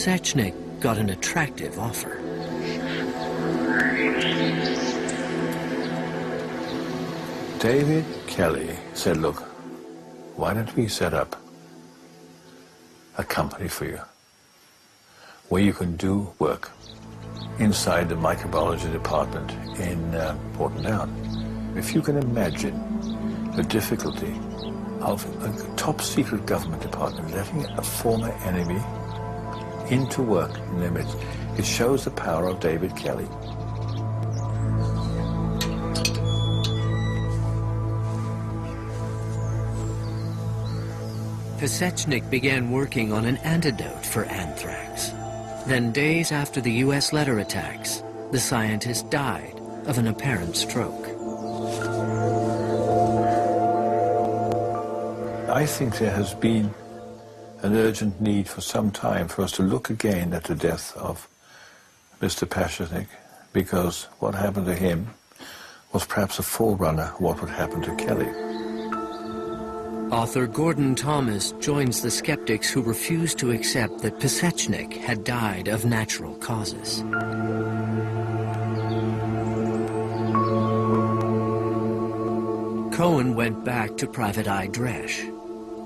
Pesechnik got an attractive offer. David Kelly said, look, why don't we set up a company for you where you can do work inside the microbiology department in Portadown. If you can imagine the difficulty of a top-secret government department letting a former enemy into work in their midst, it shows the power of David Kelly. Pesechnik began working on an antidote for anthrax. Then, days after the U.S. letter attacks, the scientist died of an apparent stroke. I think there has been an urgent need for some time for us to look again at the death of Mr. Pesechnik, because what happened to him was perhaps a forerunner of what would happen to Kelly. Author Gordon Thomas joins the skeptics who refuse to accept that Pesechnik had died of natural causes. Cohen went back to Private Eye Dresch.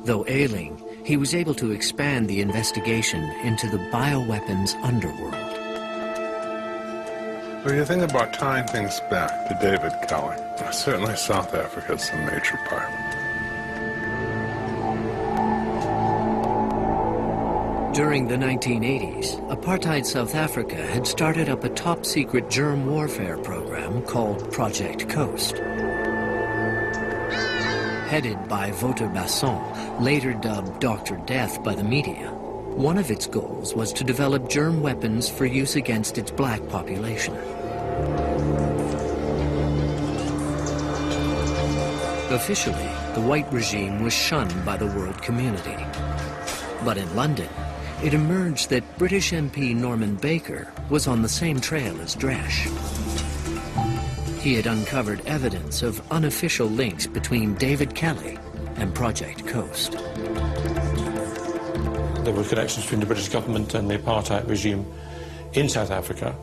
Though ailing, he was able to expand the investigation into the bioweapons underworld. Well, you think about tying things back to David Kelly. Certainly South Africa is a major part. During the 1980s, apartheid South Africa had started up a top-secret germ warfare program called Project Coast. Headed by Wouter Basson, later dubbed Dr. Death by the media, one of its goals was to develop germ weapons for use against its black population. Officially, the white regime was shunned by the world community. But in London, it emerged that British MP Norman Baker was on the same trail as Dresch. He had uncovered evidence of unofficial links between David Kelly and Project Coast. There were connections between the British government and the apartheid regime in South Africa,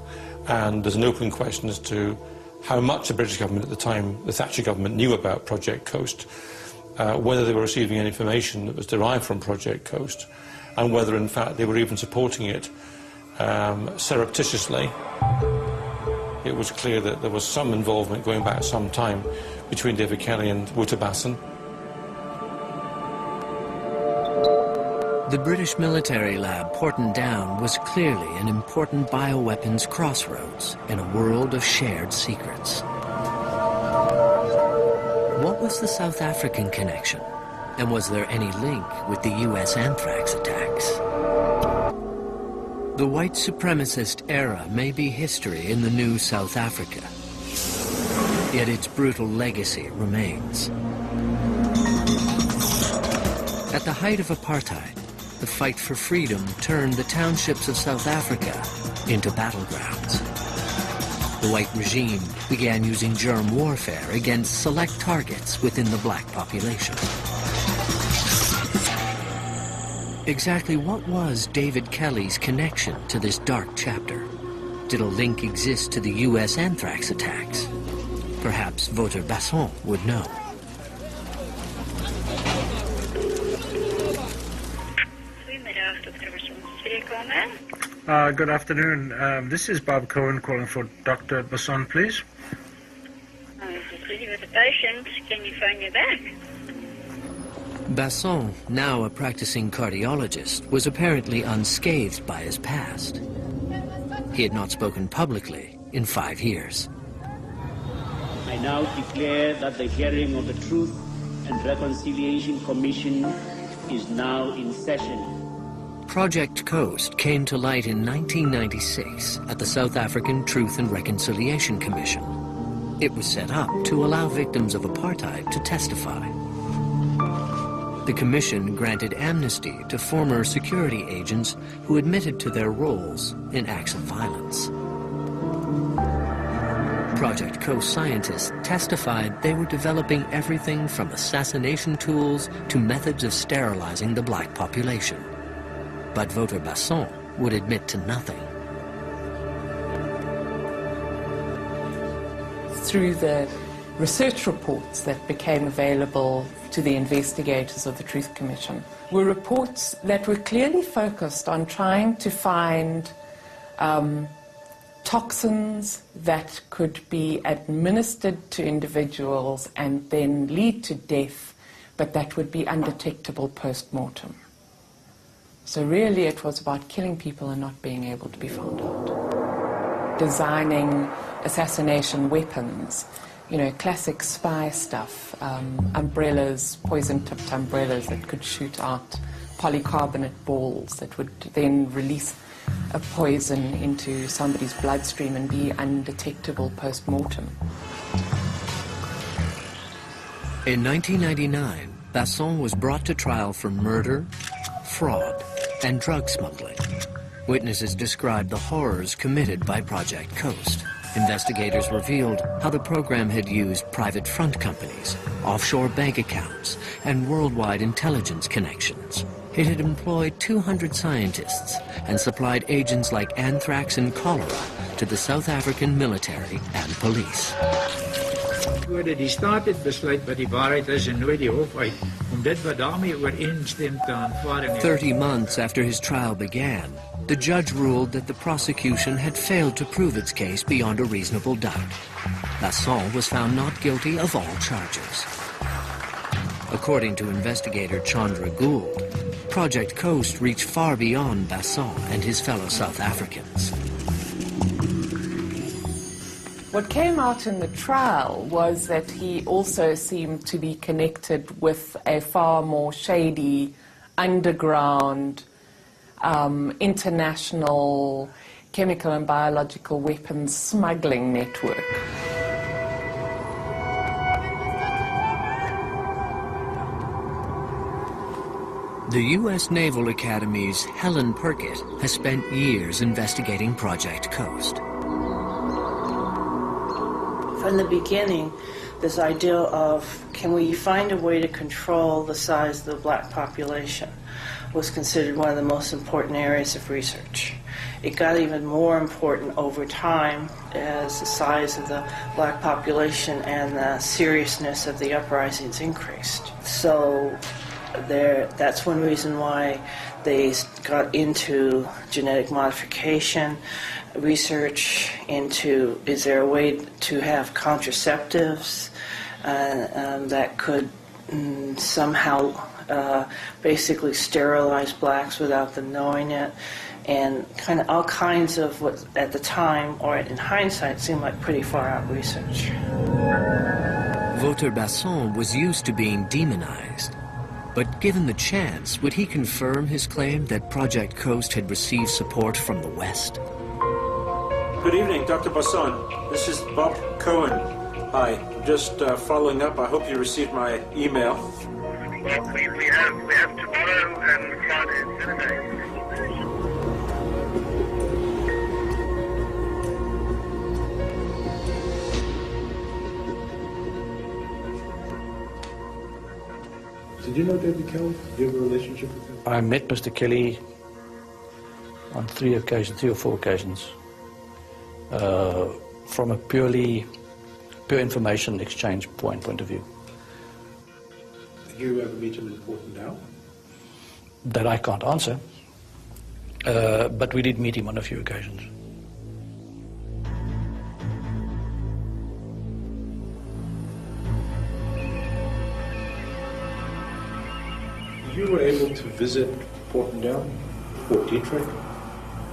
and there's an open question as to how much the British government at the time, the Thatcher government, knew about Project Coast, whether they were receiving any information that was derived from Project Coast, and whether in fact they were even supporting it surreptitiously. It was clear that there was some involvement going back some time between David Kelly and Wouter Basson. The British military lab Portadown was clearly an important bioweapons crossroads in a world of shared secrets. What was the South African connection? And was there any link with the U.S. anthrax attacks? The white supremacist era may be history in the new South Africa, yet its brutal legacy remains. At the height of apartheid, the fight for freedom turned the townships of South Africa into battlegrounds. The white regime began using germ warfare against select targets within the black population. Exactly what was David Kelly's connection to this dark chapter? Did a link exist to the U.S. anthrax attacks? Perhaps Wouter Basson would know. Good afternoon. This is Bob Cohen calling for Dr. Basson, please. Just busy with the patient. Can you phone me back? Basson, now a practicing cardiologist, was apparently unscathed by his past. He had not spoken publicly in 5 years. I now declare that the hearing of the Truth and Reconciliation Commission is now in session. Project Coast came to light in 1996 at the South African Truth and Reconciliation Commission. It was set up to allow victims of apartheid to testify. The commission granted amnesty to former security agents who admitted to their roles in acts of violence. Project Coast scientists testified they were developing everything from assassination tools to methods of sterilizing the black population. But Wouter Basson would admit to nothing. Through the research reports that became available to the investigators of the Truth Commission were reports that were clearly focused on trying to find toxins that could be administered to individuals and then lead to death, but that would be undetectable post-mortem. So really it was about killing people and not being able to be found out. Designing assassination weapons, you know, classic spy stuff, umbrellas, poison-tipped umbrellas that could shoot out polycarbonate balls that would then release a poison into somebody's bloodstream and be undetectable post-mortem. In 1999, Basson was brought to trial for murder, fraud, and drug smuggling. Witnesses described the horrors committed by Project Coast. Investigators revealed how the program had used private front companies, offshore bank accounts, and worldwide intelligence connections. It had employed 200 scientists and supplied agents like anthrax and cholera to the South African military and police. Voordat die staat het besluit wat die waarheid is en nooit die hof uit om dit wat daarmee ooreenstem te aanvaar. 30 months after his trial began, the judge ruled that the prosecution had failed to prove its case beyond a reasonable doubt. Basson was found not guilty of all charges. According to investigator Chandra Gould, Project Coast reached far beyond Basson and his fellow South Africans. What came out in the trial was that he also seemed to be connected with a far more shady, underground, international chemical and biological weapons smuggling network. The U.S. Naval Academy's Helen Perkett has spent years investigating Project Coast. From the beginning, this idea of can we find a way to control the size of the black population was considered one of the most important areas of research. It got even more important over time as the size of the black population and the seriousness of the uprisings increased. So that's one reason why they got into genetic modification, research into is there a way to have contraceptives that could somehow basically sterilize blacks without them knowing it, and kind of all kinds of what at the time, or in hindsight, seemed like pretty far out research. Wouter Basson was used to being demonized. But given the chance, would he confirm his claim that Project Coast had received support from the West? Good evening, Dr. Basson. This is Bob Cohen. Hi. Just following up, I hope you received my email. Well, we have tomorrow and Friday and Saturday. Did you know David Kelly? Did you have a relationship with him? I met Mr. Kelly on 3 or 4 occasions from a pure information exchange point of view. Did you ever meet him in Porton Down? That I can't answer, but we did meet him on a few occasions. You were able to visit Porton Down, Fort Detrick?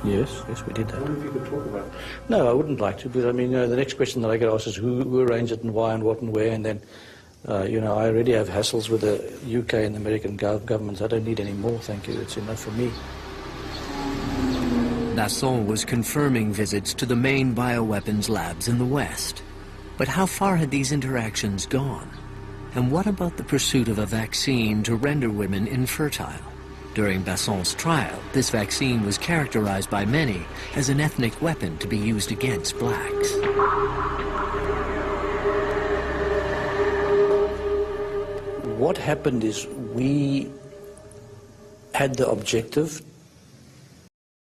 Yes, we did that. I wonder if you could talk about it. No, I wouldn't like to, but I mean, the next question that I get asked is who arranged it and why and what and where, and then, I already have hassles with the UK and the American governments. I don't need any more, thank you. It's enough for me. Basson was confirming visits to the main bioweapons labs in the West. But how far had these interactions gone? And what about the pursuit of a vaccine to render women infertile? During Basson's trial, this vaccine was characterized by many as an ethnic weapon to be used against blacks. What happened is we had the objective